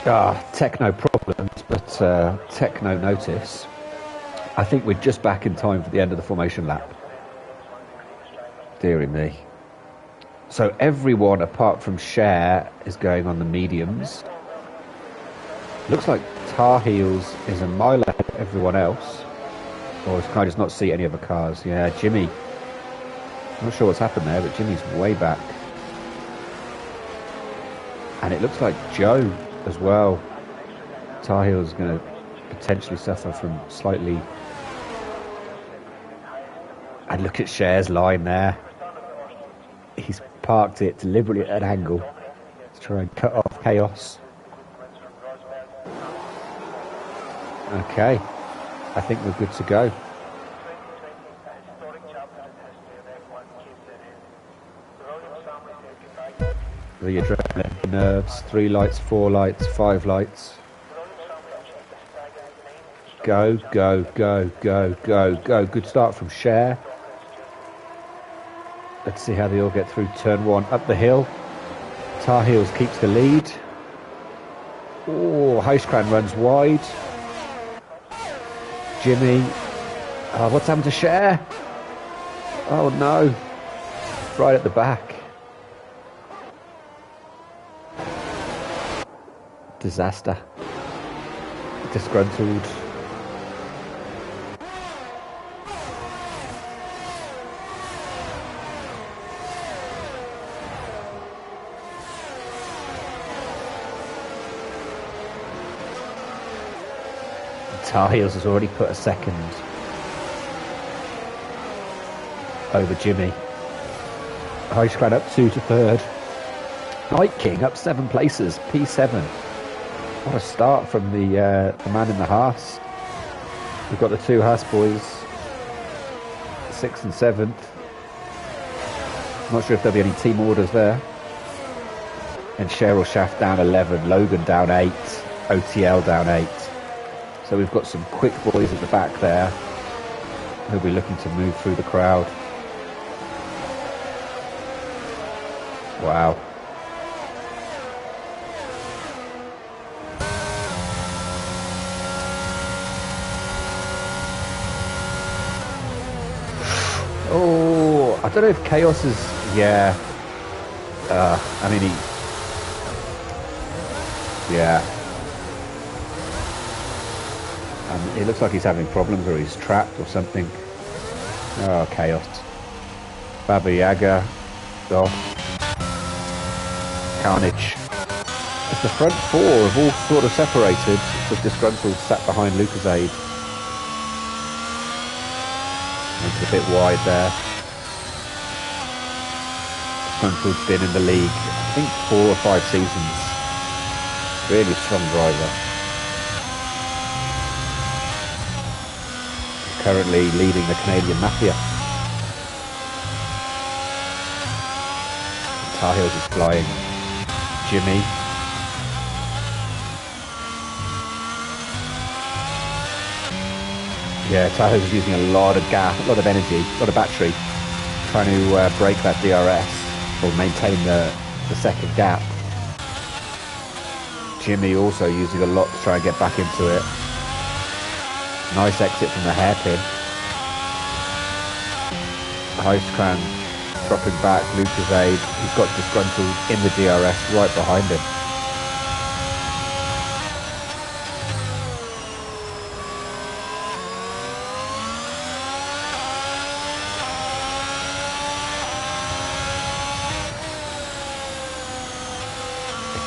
Techno problems, but techno notice. I think we're just back in time for the end of the formation lap. Deary me. So everyone apart from Cher is going on the mediums. Looks like Tar Heels is a mile ahead of everyone else. Or can I just not see any other cars? Yeah, Jimmy. I'm not sure what's happened there, but Jimmy's way back. And it looks like Joe as well. Tar Heels is going to potentially suffer from slightly... And look at Cher's line there. He's parked it deliberately at an angle to try and cut off chaos. Okay, I think we're good to go. The adrenaline, the nerves, 3 lights, 4 lights, 5 lights. Go, go, go, go, go, go. Good start from Cher. Let's see how they all get through turn 1. Up the hill. Tar Heels keeps the lead. Oh, Huiskran runs wide. Jimmy. What's happened to Cher? Oh no. Right at the back. Disaster. Disgruntled. Tar Heels has already put a second over Jimmy. Huiskran up 2 to 3rd. Night King up 7 places, P7. What a start from the man in the Haas. We've got the 2 Haas boys, 6th and 7th. Not sure if there'll be any team orders there. And Cheryl Schaff down 11, Logan down 8, OTL down 8. So we've got some quick boys at the back there who'll be looking to move through the crowd. Wow. Oh, I don't know if Chaos is... Yeah. I mean, Yeah. It looks like he's having problems or he's trapped or something. Oh, Chaos. Baba Yaga. Off. Carnage. As the front 4 have all sort of separated, with Disgruntled sat behind Lucasade. It's a bit wide there. Disgruntled's been in the league, I think 4 or 5 seasons. Really strong driver. Currently leading the Canadian Mafia. Tar Heels is flying. Jimmy. Yeah, Tar Heels is using a lot of gas, a lot of energy, a lot of battery, trying to break that DRS or maintain the second gap. Jimmy also using a lot to try and get back into it. Nice exit from the hairpin. Huiskran dropping back, Lucasade, he's got Disgruntled in the DRS right behind him.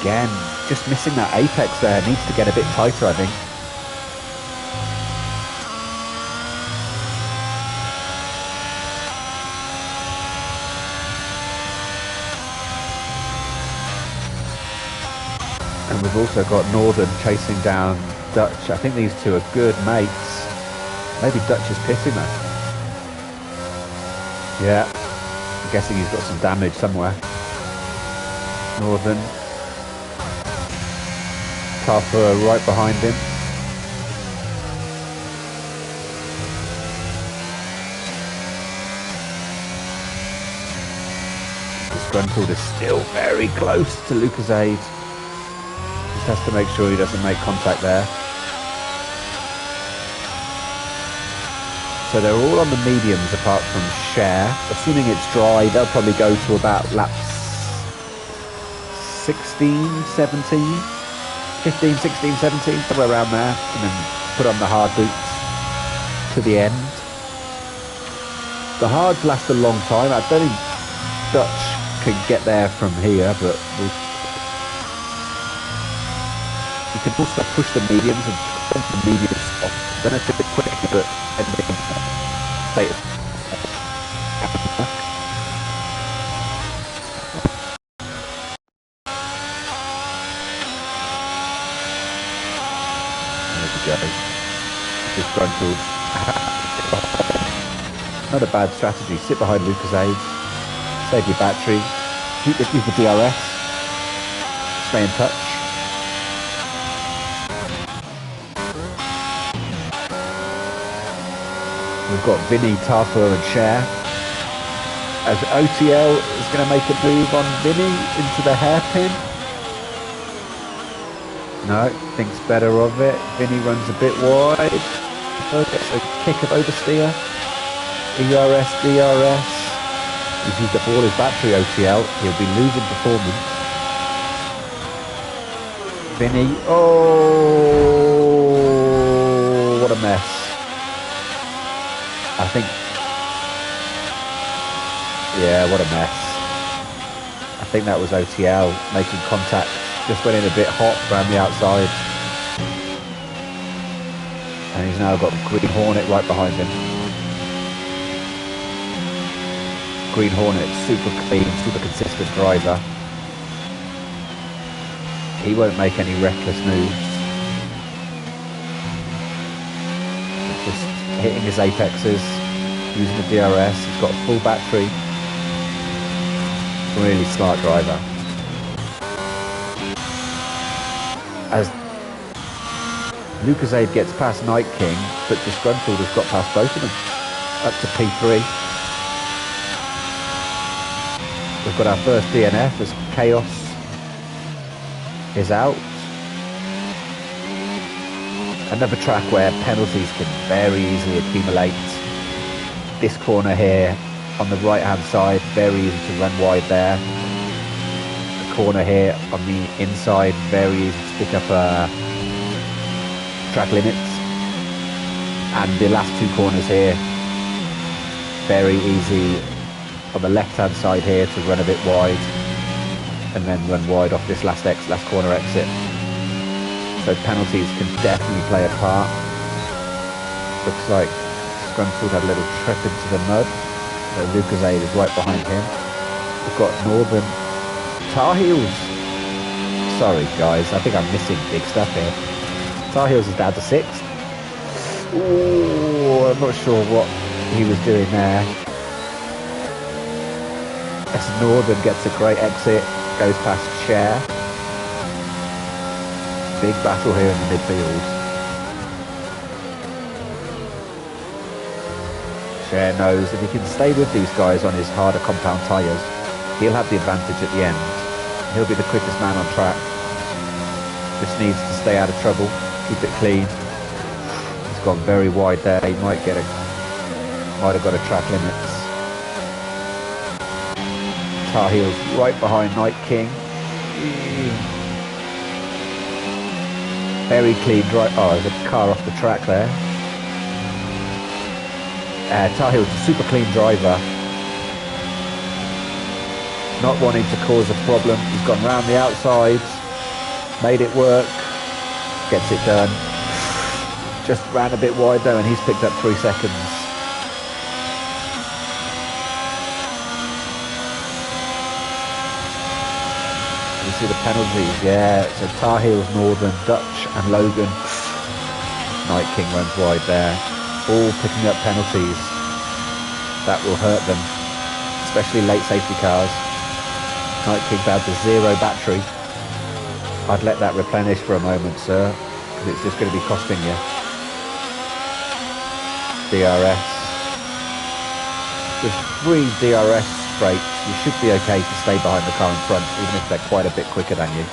Again, just missing that apex there, needs to get a bit tighter, I think. And we've also got Northern chasing down Dutch. I think these two are good mates. Maybe Dutch is pitting them. Yeah, I'm guessing he's got some damage somewhere. Northern. Carper right behind him. Disgruntled is still very close to Lucasade. Just has to make sure he doesn't make contact there. So they're all on the mediums apart from Cher. Assuming it's dry, they'll probably go to about laps 16, 17, 15, 16, 17, somewhere around there, and then put on the hard boots to the end. The hards last a long time. I don't think Dutch can get there from here, but you can also push the mediums and push the mediums off. Then it's a bit quick, but everything later. There we go. Disgruntled. Not a bad strategy. Sit behind Lucasade. Save your battery. Use the DRS. Stay in touch. We've got Vinny, Tarfur and Cher. As OTL is going to make a move on Vinny into the hairpin. No, thinks better of it. Vinny runs a bit wide. Gets a kick of oversteer. ERS, DRS. He's used up all his battery OTL. He'll be losing performance. Vinny. Oh, what a mess. I think, yeah, what a mess. I think that was OTL making contact. Just went in a bit hot around the outside. And he's now got Green Hornet right behind him. Green Hornet, super clean, super consistent driver. He won't make any reckless moves. Just hitting his apexes, using the DRS. He's got a full battery. Really smart driver. As Lucasade gets past Night King, but Disgruntled has got past both of them. Up to P3. We've got our first DNF as Chaos is out. Another track where penalties can very easily accumulate. This corner here on the right hand side, very easy to run wide there. The corner here on the inside, very easy to pick up track limits. And the last two corners here, very easy on the left hand side here to run a bit wide and then run wide off this last corner exit. So penalties can definitely play a part. Looks like Disgruntled had a little trip into the mud. So Lucasade is right behind him. We've got Northern Tar Heels. Sorry guys, I think I'm missing big stuff here. Tar Heels is down to 6th. Ooh, I'm not sure what he was doing there. As Northern gets a great exit, goes past Cher. Big battle here in the midfield. Cher knows if he can stay with these guys on his harder compound tyres, he'll have the advantage at the end. He'll be the quickest man on track. Just needs to stay out of trouble, keep it clean. He's gone very wide there. He might have got a track limits. Tar Heels right behind Night King. Very clean drive. Oh, there's a car off the track there. Tar Heels a super clean driver. Not wanting to cause a problem. He's gone round the outside. Made it work. Gets it done. Just ran a bit wide though and he's picked up 3 seconds. You see the penalties, yeah. So Tar Heels, Northern, Dutch and Logan. Night King runs wide there. All picking up penalties. That will hurt them, especially late safety cars. Night King down to 0 battery. I'd let that replenish for a moment, sir, because it's just going to be costing you. DRS. With 3 DRS straights, you should be okay to stay behind the car in front, even if they're quite a bit quicker than you.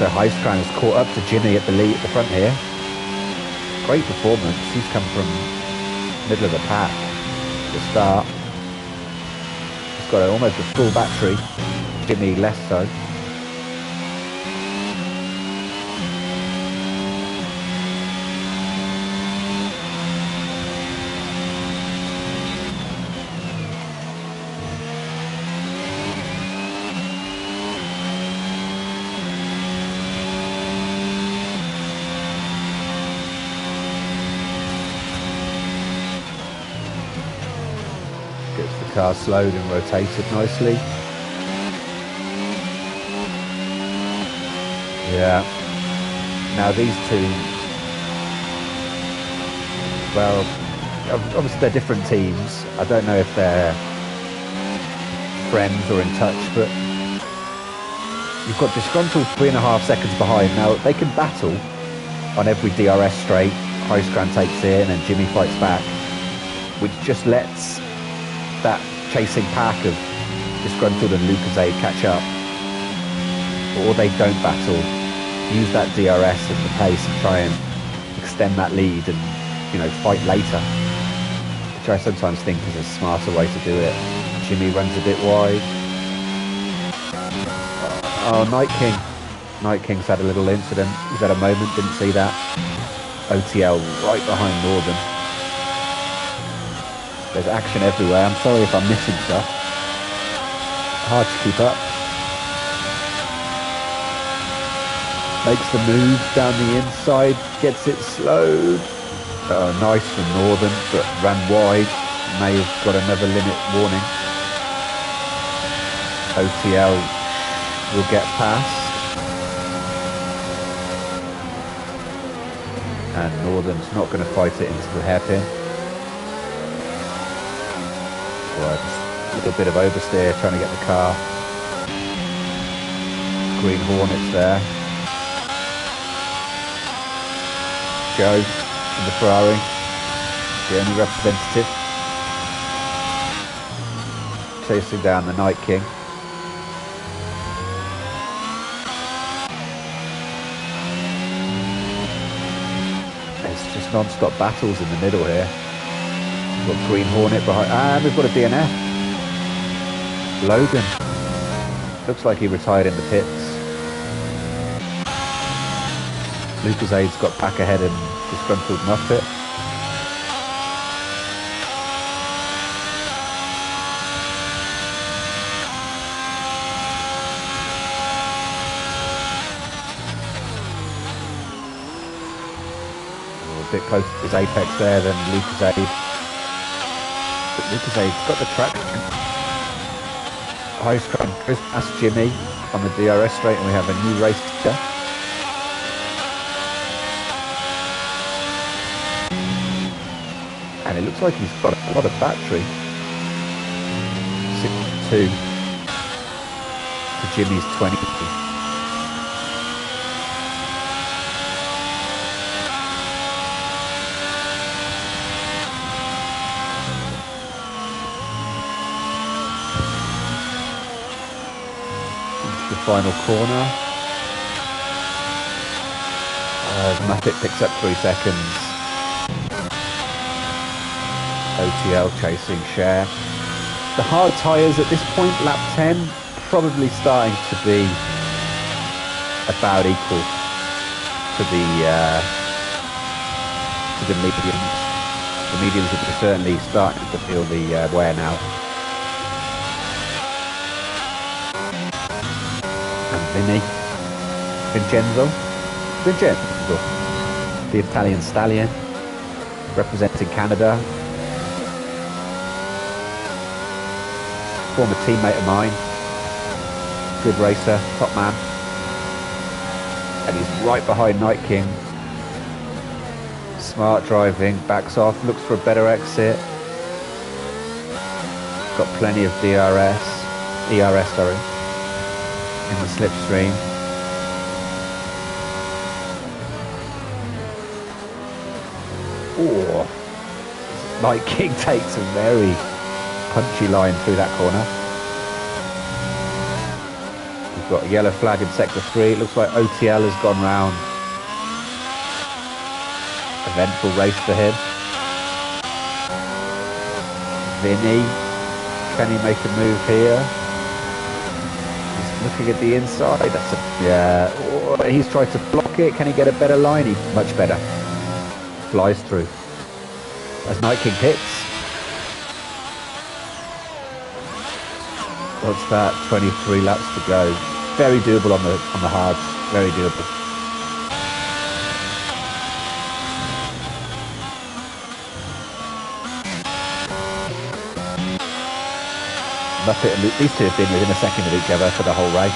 So Highstrand has caught up to Jimmy at the lead at the front here. Great performance. He's come from middle of the pack at the start. He's got almost a full battery. Jimmy less so. Gets the car slowed and rotated nicely. Yeah. Now these two, well, obviously they're different teams. I don't know if they're friends or in touch, but you've got disgruntled 3.5 seconds behind. Now they can battle on every DRS straight. Highstrand takes it and then Jimmy fights back, which just lets that chasing pack of disgruntled and Lucasade catch up. Or they don't battle, use that DRS as the pace and try and extend that lead and, you know, fight later, which I sometimes think is a smarter way to do it. Jimmy runs a bit wide. Oh, Night King. Night King's had a little incident. He's had a moment, didn't see that. OTL right behind Northern. There's action everywhere. I'm sorry if I'm missing stuff. Hard to keep up. Makes the move down the inside, gets it slowed. Nice from Northern, but ran wide. May have got another limit warning. OTL will get past. And Northern's not going to fight it into the hairpin. Right, a little bit of oversteer trying to get the car. Green Hornets there. Joe in the Ferrari, the only representative. Chasing down the Night King. There's just non-stop battles in the middle here. We've got Green Hornet behind, and we've got a DNF. Logan. Looks like he retired in the pits. Lucasade's got back ahead and disgruntled Muppet. A bit closer to his apex there than Lucasade. But Lucasade's got the traction. Highstrand goes past Jimmy on the DRS straight, and we have a new race here. And it looks like he's got a lot of battery. 62 to Jimmy's 20. Into the final corner. Muppet picks up 3 seconds. OTL chasing Share. The hard tyres at this point, lap 10, probably starting to be about equal to the mediums. The mediums are certainly starting to feel the wear now. And Vincenzo, the Italian stallion, representing Canada. Former teammate of mine, good racer, top man, and he's right behind Night King. Smart driving, backs off, looks for a better exit. Got plenty of ERS, sorry, in the slipstream. Oh, Night King takes a very punchy line through that corner. Got a yellow flag in sector 3. It looks like OTL has gone round. Eventful race for him. Vinny, can he make a move here? He's looking at the inside. That's a, yeah. Oh, he's tried to block it. Can he get a better line? He much better. Flies through. As Night King pits. What's that? 23 laps to go. Very doable on the hards. Very doable. Muppet and Luke, these two have been within a second of each other for the whole race.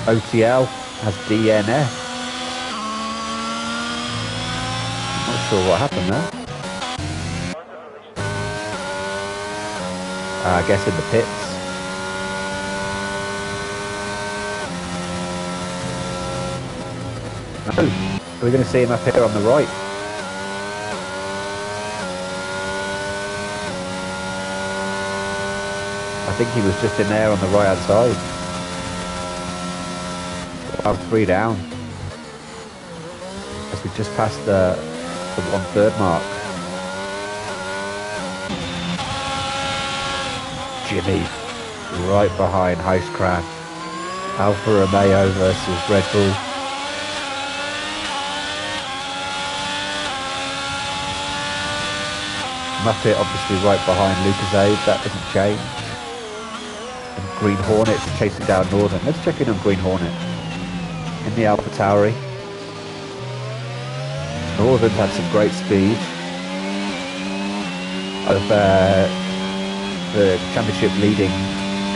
OTL has DNF. Not sure what happened there. I guess in the pits. No, we're going to see him up here on the right. I think he was just in there on the right hand side. About 3 down. As we just passed the 1/3 mark. Jimmy, right behind Huiskraan. Alfa Romeo versus Red Bull. Muppet obviously right behind Lucasade, that doesn't change. And Green Hornet chasing down Northern. Let's check in on Green Hornet. In the Alpha Tauri. Northern had some great speed. Of the championship leading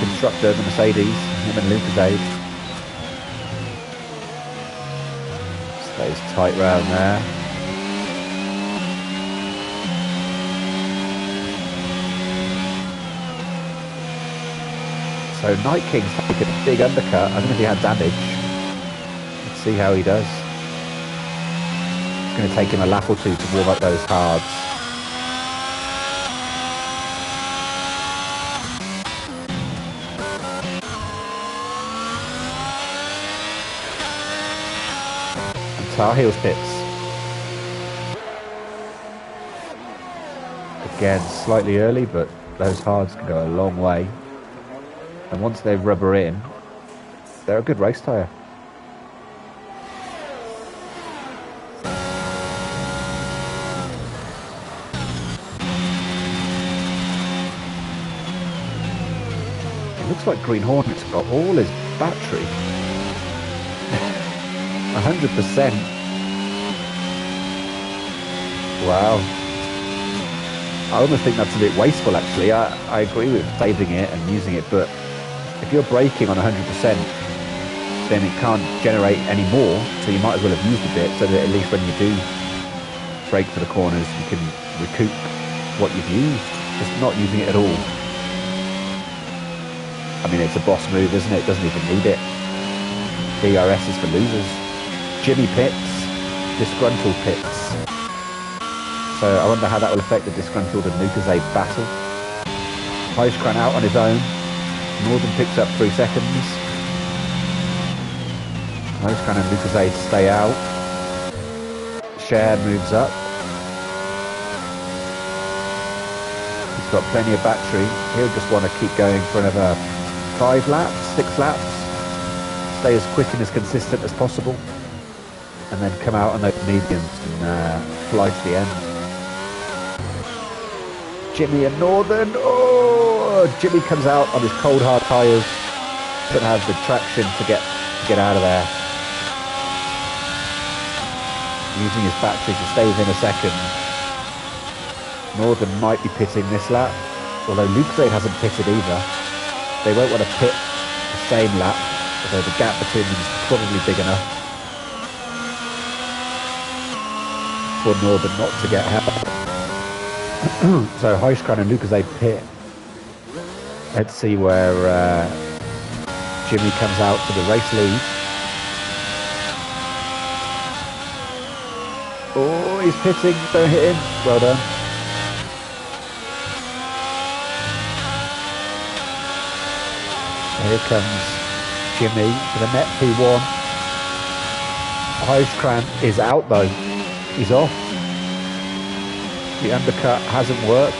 constructor, the Mercedes, him and Lucasade. Stays tight round there. So Night King's taken a big undercut. I don't know if he had damage. Let's see how he does. It's going to take him a lap or two to warm up those hards. And Tar Heels pits. Again, slightly early, but those hards can go a long way. And once they rubber in, they're a good race tyre. It looks like Green Hornet's got all his battery. 100%. Wow. I almost think that's a bit wasteful actually. I agree with saving it and using it, but if you're braking on 100%, then it can't generate any more, so you might as well have used a bit, so that at least when you do brake for the corners, you can recoup what you've used. Just not using it at all. I mean, it's a boss move, isn't it? It doesn't even need it. DRS is for losers. Jimmy pits, disgruntled pits. So I wonder how that will affect the disgruntled and Lucasade battle. Huiskraan out on his own. Northern picks up 3 seconds. Huiskraan and Lucasade stay out. Cher moves up. He's got plenty of battery. He'll just want to keep going for another 5 laps, 6 laps. Stay as quick and as consistent as possible. And then come out on those mediums and fly to the end. Jimmy and Northern. Oh, Jimmy comes out on his cold hard tyres. Doesn't have the traction to get out of there. Using his battery to stay within a second. Northern might be pitting this lap, although Lucasade hasn't pitted either. They won't want to pit the same lap, although the gap between them is probably big enough for Northern not to get help. So Huiskraan and Lucasade pit. Let's see where Jimmy comes out for the race lead. Oh, he's pitting. Don't hit him. Well done. Here comes Jimmy for the net P1. Huiskran is out though. He's off. The undercut hasn't worked.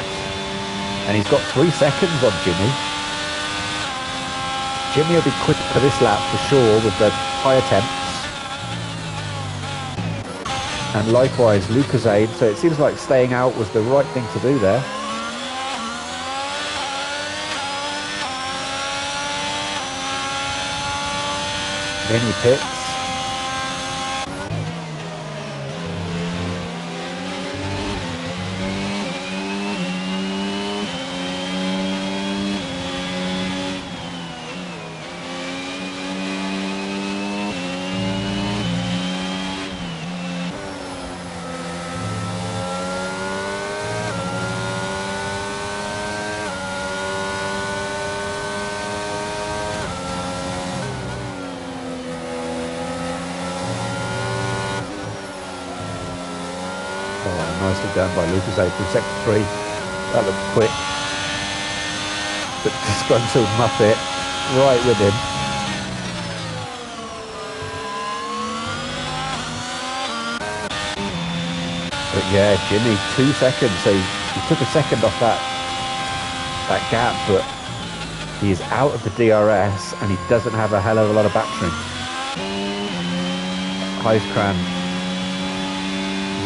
And he's got 3 seconds on Jimmy. Jimmy will be quick for this lap for sure with the high attempts. And likewise Lucasade, so it seems like staying out was the right thing to do there. Vinny pits. Nicely done by Lucasade through sector 3. That looked quick. But disgruntled Muppet right with him. But yeah, Jimmy, 2 seconds. So he took a second off that gap, but he is out of the DRS and he doesn't have a hell of a lot of battering. Huiskran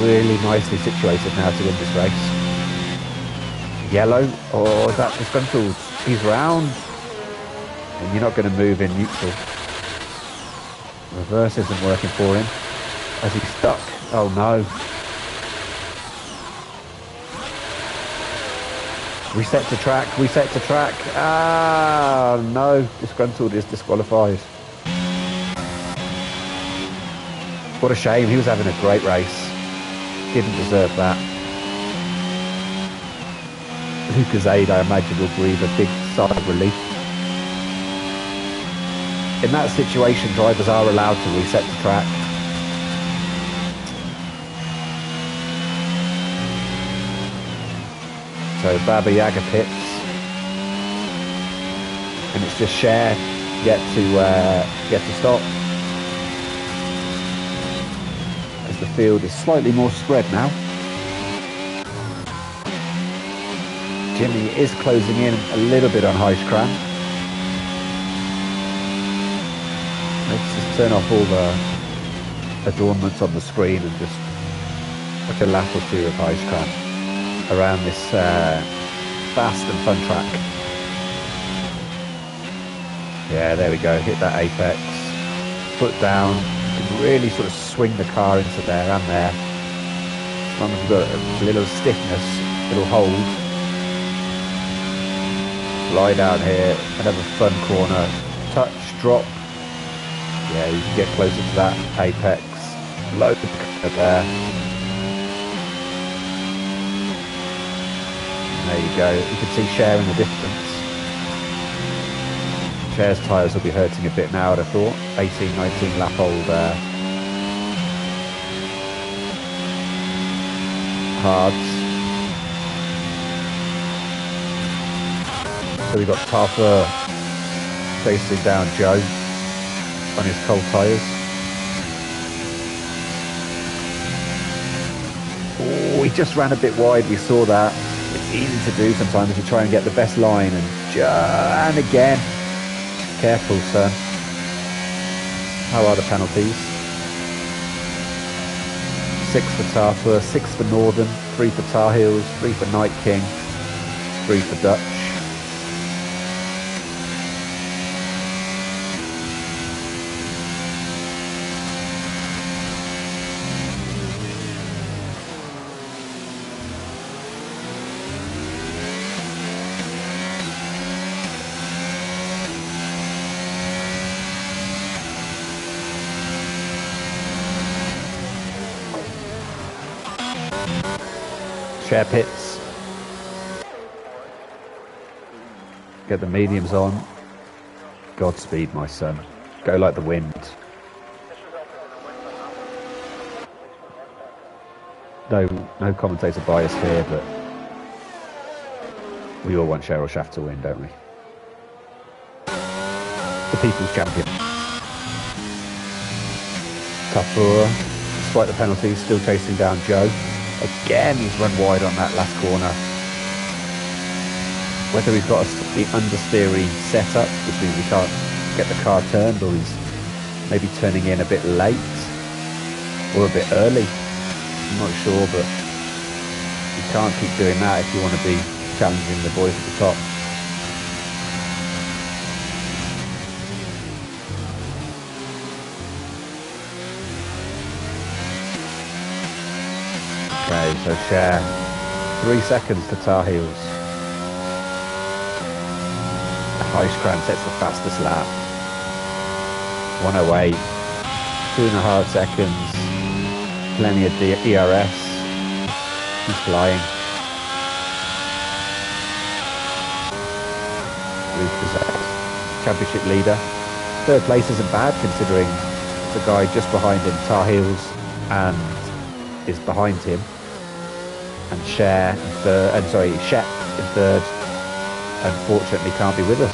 really nicely situated now to win this race. Yellow, or is that disgruntled? He's round, and you're not going to move in neutral. Reverse isn't working for him as he's stuck. Oh no. Reset to track, reset to track. Ah, no, disgruntled is disqualified. What a shame, he was having a great race. Didn't deserve that. Lucasade, I imagine, will breathe a big sigh of relief. In that situation, drivers are allowed to reset the track. So Baba Yaga pits, and it's just Cher get to stop. As the field is slightly more spread now. Jimmy is closing in a little bit on Huiskran. Let's just turn off all the adornments on the screen and just look a lap or two of Huiskran around this fast and fun track. Yeah, there we go, hit that apex, foot down, you can really sort of swing the car into there and there. As long as you've got a little stiffness, it'll hold. Lie down here, another fun corner, touch, drop. Yeah, you can get closer to that apex, load there. There you go, you can see Cher in the distance. Cher's tyres will be hurting a bit now, I'd have thought. 18, 19 lap old hards. So we've got Tarfer chasing down Joe on his cold tyres. Oh, he just ran a bit wide, we saw that. It's easy to do sometimes if you try and get the best line, and again. Careful, son. How are the penalties? 6 for Tarfer, 6 for Northern, 3 for Tar Heels, 3 for Night King, 3 for Dutch. Cher pits. Get the mediums on. Godspeed, my son. Go like the wind. No commentator bias here, but we all want Cheryl Schaff to win, don't we? the People's Champion. Tafur, despite the penalty, still chasing down Joe. Again, he's run wide on that last corner. Whether he's got the understeery setup, which means he can't get the car turned, or he's maybe turning in a bit late or a bit early. I'm not sure, but you can't keep doing that if you want to be challenging the boys at the top. Okay, so Cher, 3 seconds to Tar Heels. Huiskran sets the fastest lap. 108, 2.5 seconds. Plenty of DRS. He's flying. Championship leader. 3rd place isn't bad considering the guy just behind him, Tar Heels, and is behind him. And Shep in 3rd, unfortunately can't be with us.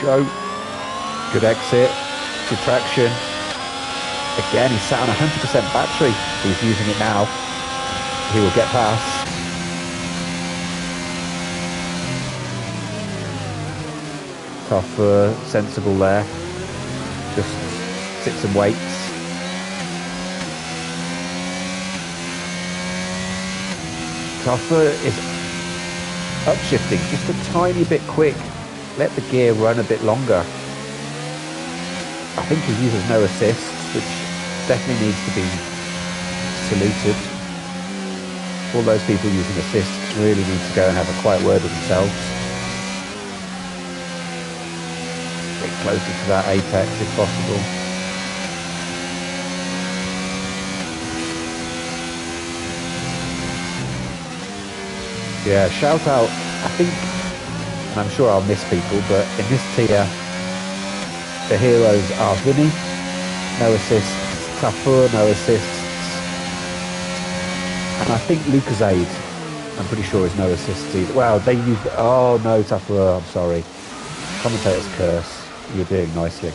Joe, good exit, good traction. Again, he's sat on 100% battery. He's using it now. He will get past. Tough, sensible there. Just sits and waits. Tougher is upshifting just a tiny bit quick. Let the gear run a bit longer. I think he uses no assists, which definitely needs to be saluted. All those people using assists really need to go and have a quiet word with themselves. Get closer to that apex if possible. Yeah, shout out, I think, and I'm sure I'll miss people, but in this tier, the heroes are Vinny, no assists, Tafur, no assists, and I think Lucasade, I'm pretty sure is no assists either. Well, they used, oh no, Tafur, I'm sorry. Commentator's curse, you're doing nicely.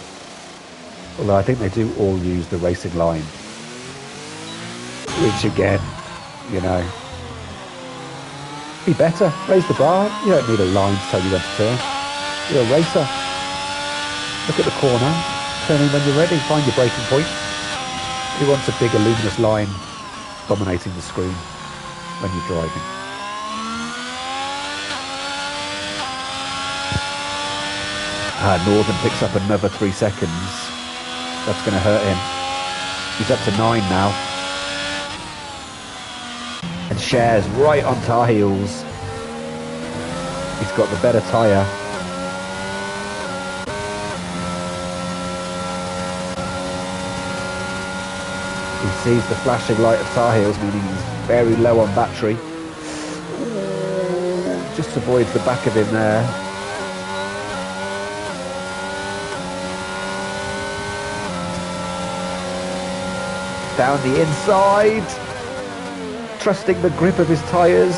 Although I think they do all use the racing line, which again, you know, be better, raise the bar. You don't need a line to tell you when to turn. You're a racer. Look at the corner, turn in when you're ready, find your braking point. Who wants a big luminous line dominating the screen when you're driving? Northern picks up another 3 seconds. That's going to hurt him. He's up to 9 now. And Cher's right on Tar Heels. He's got the better tyre. He sees the flashing light of Tar Heels, meaning he's very low on battery. Ooh, just avoids the back of him there. Down the inside. Trusting the grip of his tyres.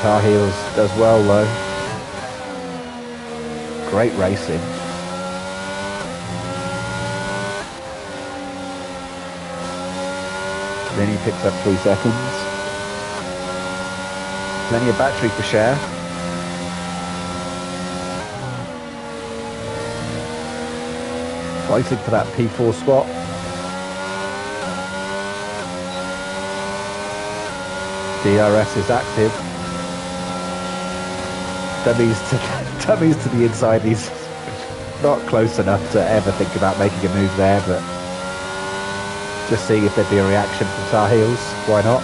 Tar Heels does well though. Great racing. Then he picks up 3 seconds. Plenty of battery for Cher. Fighting for that P4 spot. DRS is active. Dummies to the inside. He's not close enough to ever think about making a move there, but just seeing if there'd be a reaction from Tar Heels. Why not?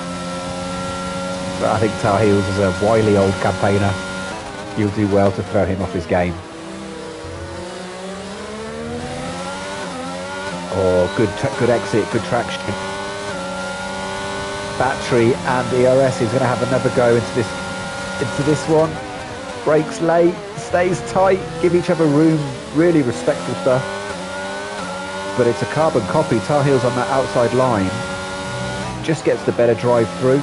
But I think Tar Heels is a wily old campaigner. You'll do well to throw him off his game. Oh, good exit, good traction. Battery and DRS. He's going to have another go into this one. Brakes late, stays tight, give each other room, really respectful stuff. But it's a carbon copy. Tar Heels on that outside line just gets the better drive through.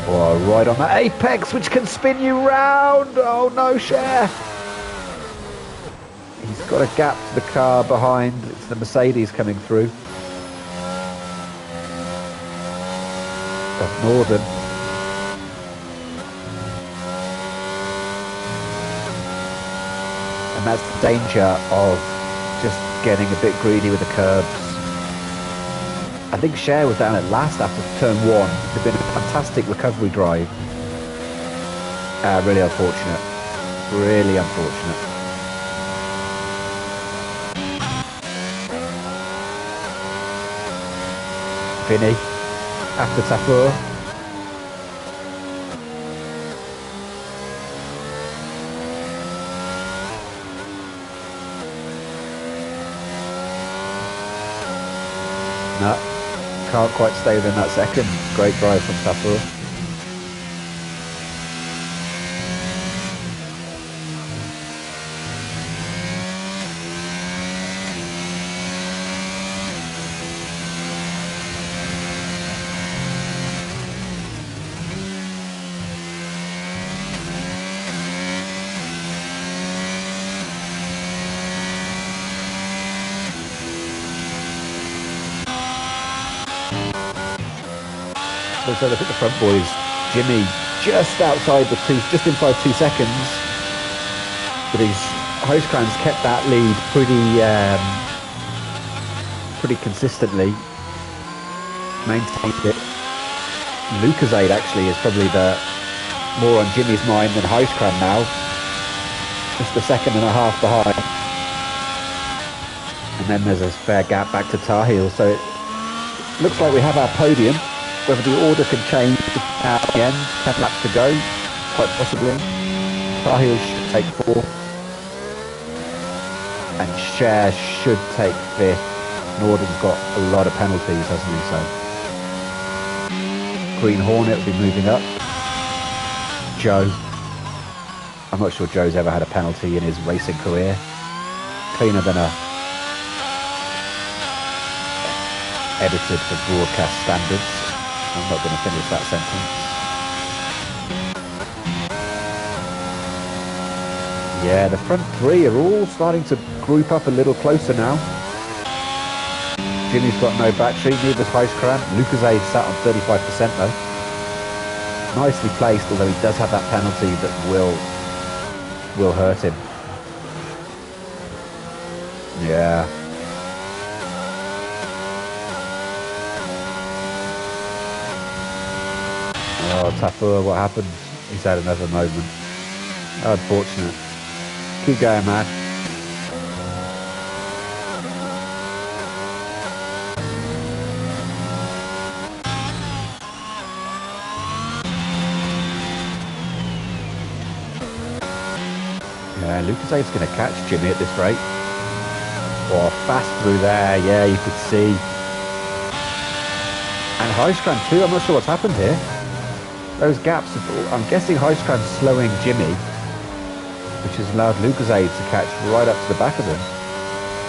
Or right on that apex, which can spin you round. Oh no, Cher. He's got a gap to the car behind. It's the Mercedes coming through. Of Northern. And that's the danger of just getting a bit greedy with the curbs. I think Cher was down at last after turn 1. It's been a fantastic recovery drive. Really unfortunate. Really unfortunate. Vinny after Tafur. No, can't quite stay within that second. Great drive from Tafur. So look at the front boys. Jimmy just outside the just inside 2 seconds. But his Huiskrans kept that lead pretty consistently. Maintained it. Lucasade actually is probably more on Jimmy's mind than Huiskran now. Just a second and a half behind. And then there's a fair gap back to Tar Heels. So it looks like we have our podium. Whether the order can change at the end, 10 laps to go, quite possibly. Tar Heels should take 4th. And Cher should take 5th. Norden's got a lot of penalties, hasn't he? So Green Hornet will be moving up. Joe. I'm not sure Joe's ever had a penalty in his racing career. Cleaner than a edited for broadcast standards. I'm not going to finish that sentence. Yeah, the front 3 are all starting to group up a little closer now. Jimmy's got no battery, neither's Huiskran. Lucasade sat on 35% though. Nicely placed, although he does have that penalty that will hurt him. Yeah. Oh, Tafur, what happened? He's had another moment. Unfortunate. Keep going, man. Yeah, Lucasade's going to catch Jimmy at this rate. Oh, fast through there. Yeah, you could see. And Huiskran too. I'm not sure what's happened here. Those gaps, I'm guessing Huiskran's slowing Jimmy, which has allowed Lucasade to catch right up to the back of him.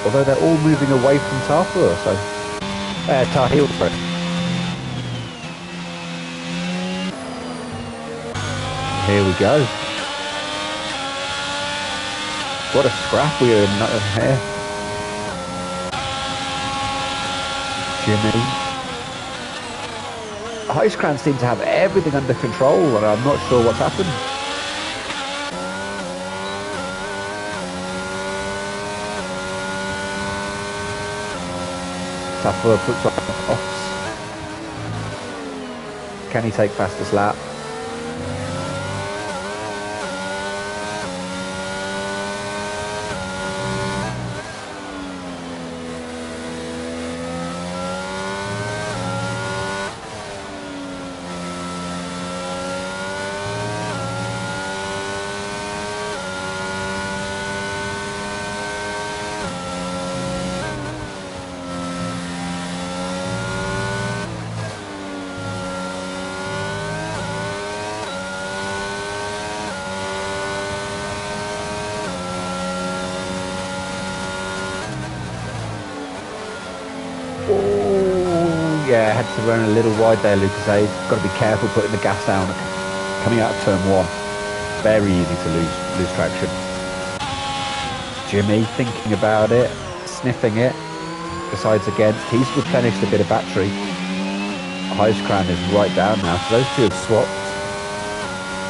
Although they're all moving away from Tafur, so Tar Heels for it. Here we go. What a scrap we are in here. Jimmy. Huiskran seem to have everything under control, and I'm not sure what's happened. Tafur puts on offs. Can he take fastest lap? Yeah, had to run a little wide there, Lucas. Got to be careful putting the gas down coming out of turn one. Very easy to lose traction. Jimmy thinking about it, sniffing it, decides against. He's replenished a bit of battery. Huiskraan is right down now, so those two have swapped.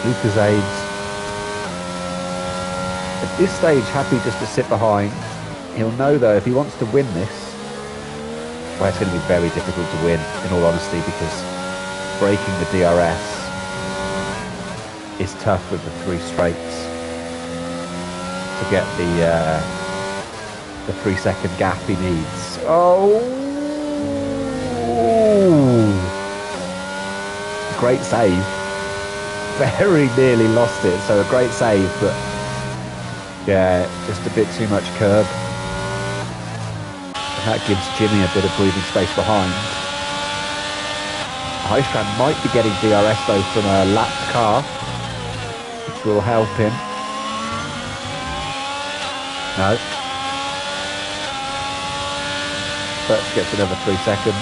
Lucas Aids at this stage happy just to sit behind. He'll know though if he wants to win this, well, it's going to be very difficult to win in all honesty, because breaking the DRS is tough with the 3 straights to get the 3-second gap he needs. Oh, great save. Very nearly lost it, so a great save, but yeah, just a bit too much curb. And that gives Jimmy a bit of breathing space behind. Huiskraan might be getting DRS though from a lapped car, which will help him. No. Butch gets another 3 seconds.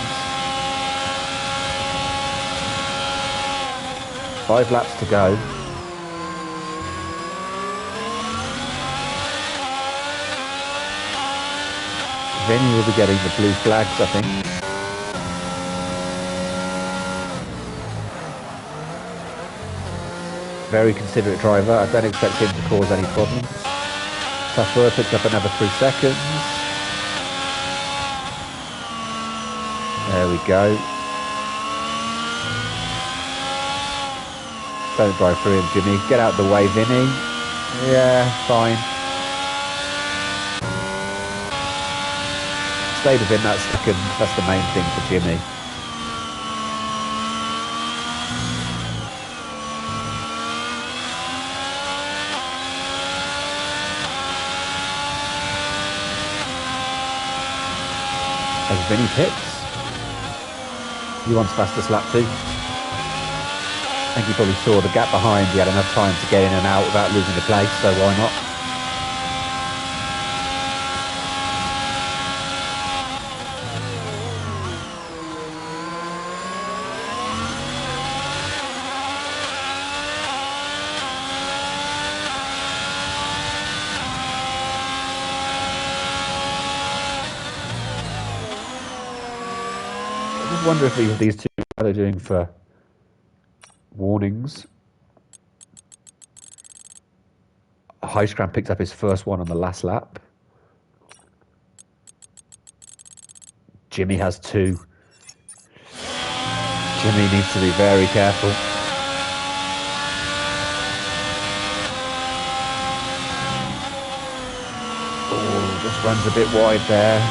5 laps to go. Vinny will be getting the blue flags, I think. Very considerate driver. I don't expect him to cause any problems. Tafur picked up another 3 seconds. There we go. Don't drive through him, Jimmy. Get out of the way, Vinny. Yeah, fine. Stayed within that second. That's the main thing for Jimmy. As Vinny pits. He wants fastest lap too. I think he probably saw the gap behind. He had enough time to get in and out without losing the place, so why not? I just wonder if these two, what they're doing for warnings. Huiskraan picked up his first one on the last lap. Jimmy has 2. Jimmy needs to be very careful. Oh, just runs a bit wide there.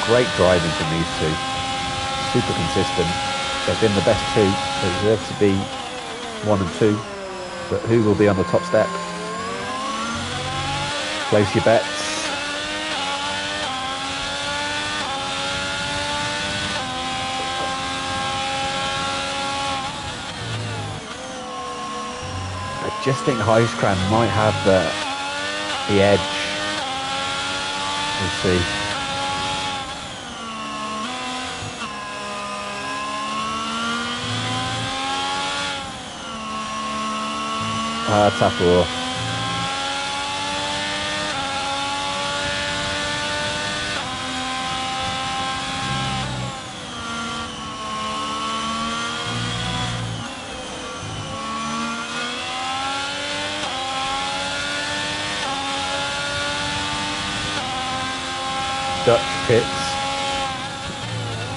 Great driving from these two. Super consistent. They've been the best 2. They deserve to be 1 and 2. But who will be on the top step? Place your bets. I just think Huiskraan might have the edge. We'll see. Tafur. Dutch pits.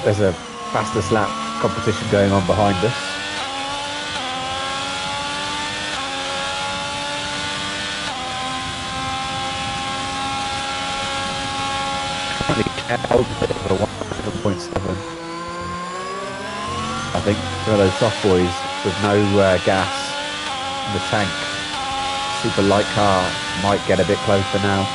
There's a fastest lap competition going on behind us. For 1.7. I think some of those soft boys with no gas in the tank, super light car, might get a bit closer now.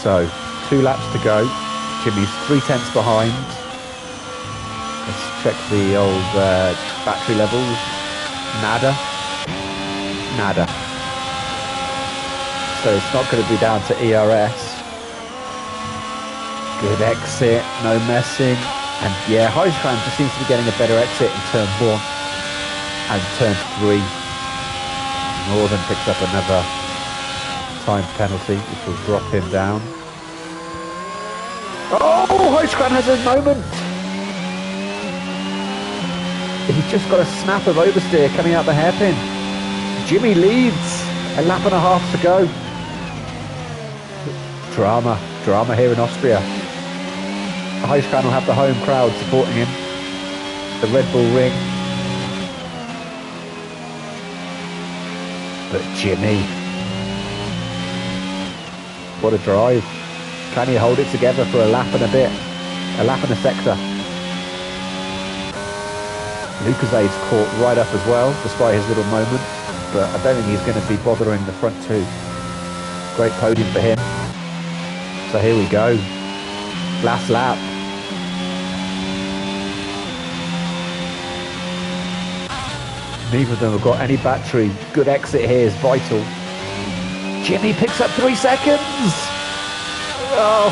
So 2 laps to go. Jimmy's 3/10 behind. Let's check the old battery levels. Nada. So it's not going to be down to ERS. Good exit, no messing. And yeah, Huisman just seems to be getting a better exit in turn 1 and turn 3. Northern picks up another time penalty, which will drop him down. Oh, Huisman has a moment. He's just got a snap of oversteer coming out the hairpin. Jimmy leads, a lap and a half to go. Drama here in Austria. Huisman will have the home crowd supporting him. The Red Bull ring. But Jimmy, what a drive. Can he hold it together for a lap and a bit? A lap and a sector. Lucasade's caught right up as well, despite his little moment. But I don't think he's going to be bothering the front two. Great podium for him. So here we go. Last lap. Neither of them have got any battery. Good exit here is vital. Jimmy picks up 3 seconds. Oh,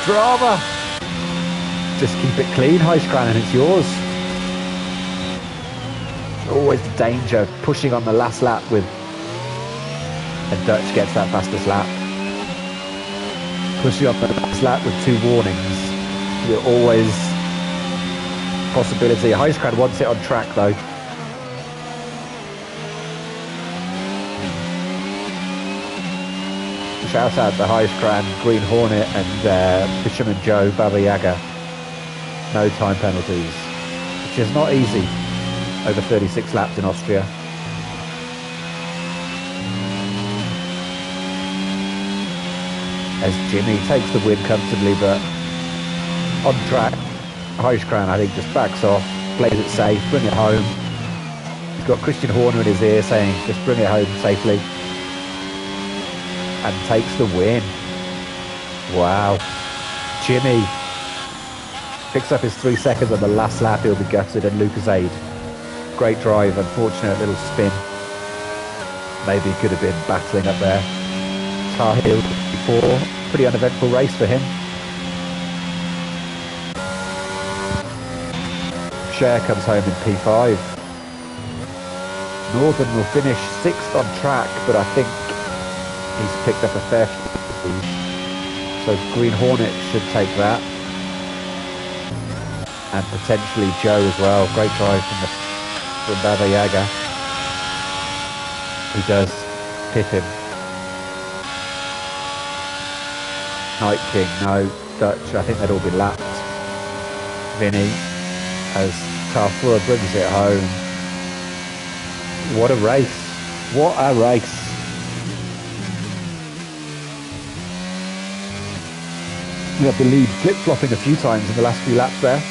drama. Just keep it clean, Huisman, and it's yours. Always the danger of pushing on the last lap with... And Dutch gets that fastest lap. Pushing on the last lap with 2 warnings. You're always possibility. Huisman wants it on track though. Shout out to Huisman, Green Hornet and Fisherman Joe, Baba Yaga. No time penalties, which is not easy over 36 laps in Austria. As Jimmy takes the win comfortably, but on track, Huisman I think just backs off, plays it safe, bring it home. He's got Christian Horner in his ear saying just bring it home safely. And takes the win. Wow. Jimmy picks up his 3 seconds on the last lap. He'll be gutted. And Lucasade, great drive, unfortunate little spin. Maybe he could have been battling up there. Tar Heel before. Pretty uneventful race for him. Cher comes home in P5. Northern will finish 6th on track, but I think he's picked up a fair few. So Green Hornet should take that. And potentially Joe as well. Great drive from Baba Yaga. He does pit him. Night King, no. Dutch, I think they'd all been lapped. Vinny, as Tafura brings it home. What a race. What a race. We have the lead flip-flopping a few times in the last few laps there.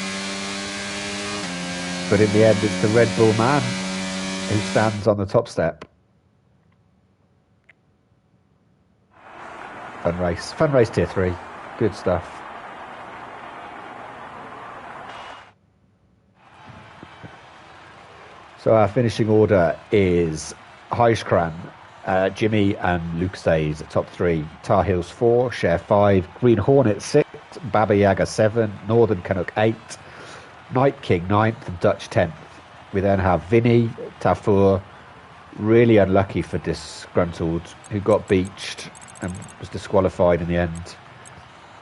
But in the end, it's the Red Bull man who stands on the top step. Fun race tier 3. Good stuff. So our finishing order is Huisman, Jimmy and Lucasade top 3, Tar Heels 4, Cher 5, Green Hornet 6, Baba Yaga 7, Northern Canuck 8, Night King 9th and Dutch 10th. We then have Vinny, Tafur, really unlucky for Disgruntled, who got beached and was disqualified in the end.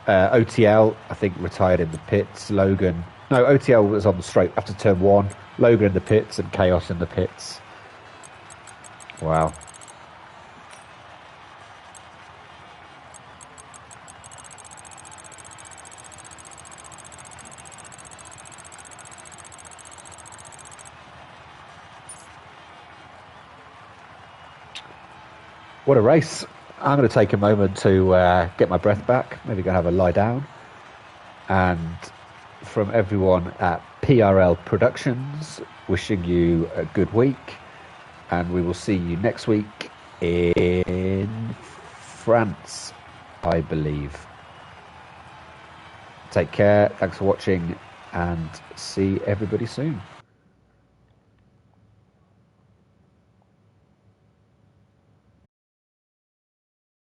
OTL, I think, retired in the pits. OTL was on the straight after turn 1. Logan in the pits and Chaos in the pits. Wow. What a race. I'm going to take a moment to get my breath back. Maybe go have a lie down. And from everyone at PRL Productions, wishing you a good week. And we will see you next week in France. I believe. Take care, thanks for watching, and see everybody soon.